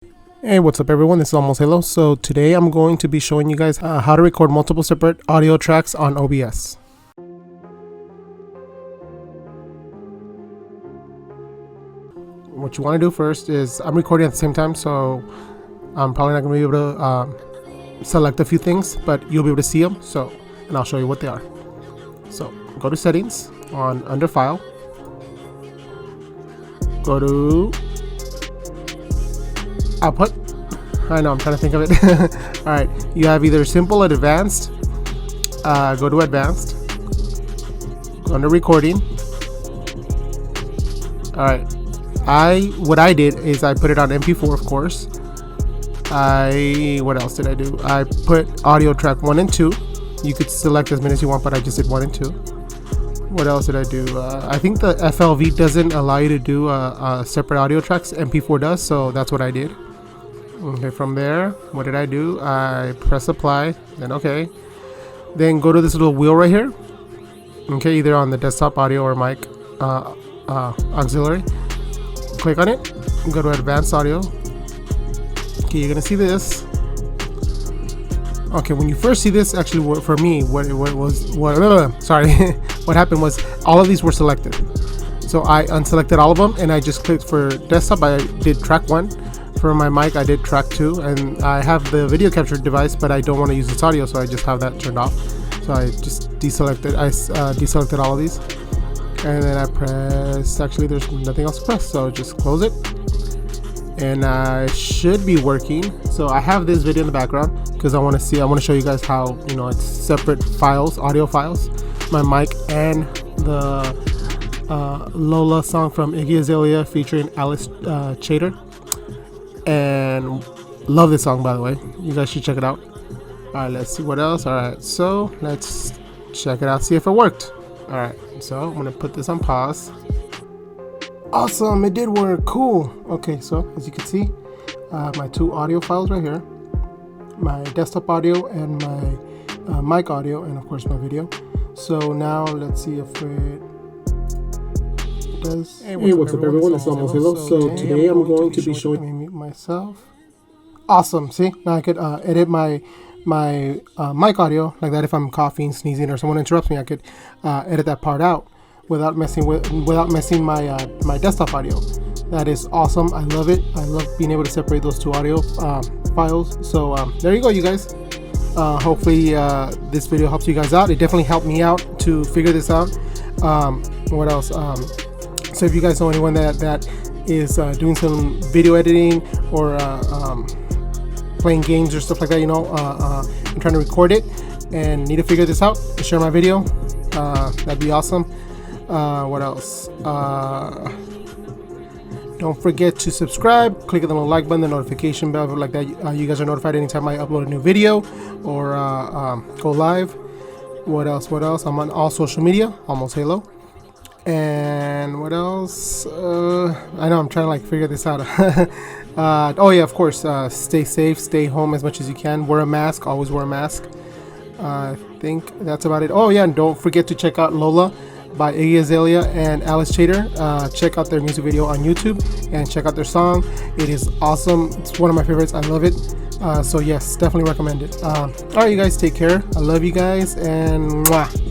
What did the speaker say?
Hey, what's up everyone, this is Almosthalo. So today I'm going to be showing you guys how to record multiple separate audio tracks on OBS. What you want to do first is, I'm recording at the same time, so I'm probably not going to be able to select a few things, but you'll be able to see them, and I'll show you what they are. So go to settings, under file, go to output. I know, I'm trying to think of it. Alright, you have either simple or advanced. Go to advanced, go under recording. Alright, what I did is I put it on MP4, of course. What else did I do? I put audio track 1 and 2. You could select as many as you want, but I just did 1 and 2. What else did I do? I think the FLV doesn't allow you to do separate audio tracks. MP4 does, so that's what I did. Okay, from there, what did I do? I press apply, then okay. Then go to this little wheel right here. Okay, either on the desktop audio or mic auxiliary. Click on it, go to advanced audio. Okay, you're gonna see this. Okay, when you first see this, actually for me, what happened was all of these were selected. So I unselected all of them and I just clicked for desktop. I did track 1. For my mic, I did track 2, and I have the video capture device, but I don't want to use this audio, so I just have that turned off. So I just deselected. I deselected all of these, and then I press. Actually, there's nothing else to press, so just close it, and I should be working. So I have this video in the background because I want to show you guys how it's separate files, audio files. My mic and the Lola song from Iggy Azalea featuring Alice Chater. And love this song, by the way. You guys should check it out. Alright, let's see what else. Alright, so let's check it out, see if it worked. Alright, so I'm gonna put this on pause. Awesome, it did work. Cool. Okay, so as you can see, my 2 audio files right here, my desktop audio and my mic audio, and of course my video. So now let's see if it does. Hey, what's up everyone? It's Almosthalo. So today I'm going to be showing. Let me mute myself. Awesome. See, now I could edit my mic audio like that. If I'm coughing, sneezing, or someone interrupts me, I could edit that part out without messing my my desktop audio. That is awesome. I love it. I love being able to separate those 2 audio files. So there you go, you guys. Hopefully this video helps you guys out. It definitely helped me out to figure this out. What else? So if you guys know anyone that is doing some video editing or playing games or stuff like that, and trying to record it and need to figure this out, share my video. That'd be awesome. What else? Don't forget to subscribe, click on the little like button, the notification bell, like that. You guys are notified anytime I upload a new video or go live. What else? I'm on all social media, Almosthalo. And what else? I know, I'm trying to figure this out. Oh yeah, of course, stay safe, stay home as much as you can, wear a mask, always wear a mask. I think that's about it. Oh yeah, and don't forget to check out Lola by Iggy Azalea and Alice Chater. Check out their music video on YouTube and check out their song. It is awesome. It's one of my favorites. I love it. So yes, definitely recommend it. Alright, you guys, take care. I love you guys, and mwah.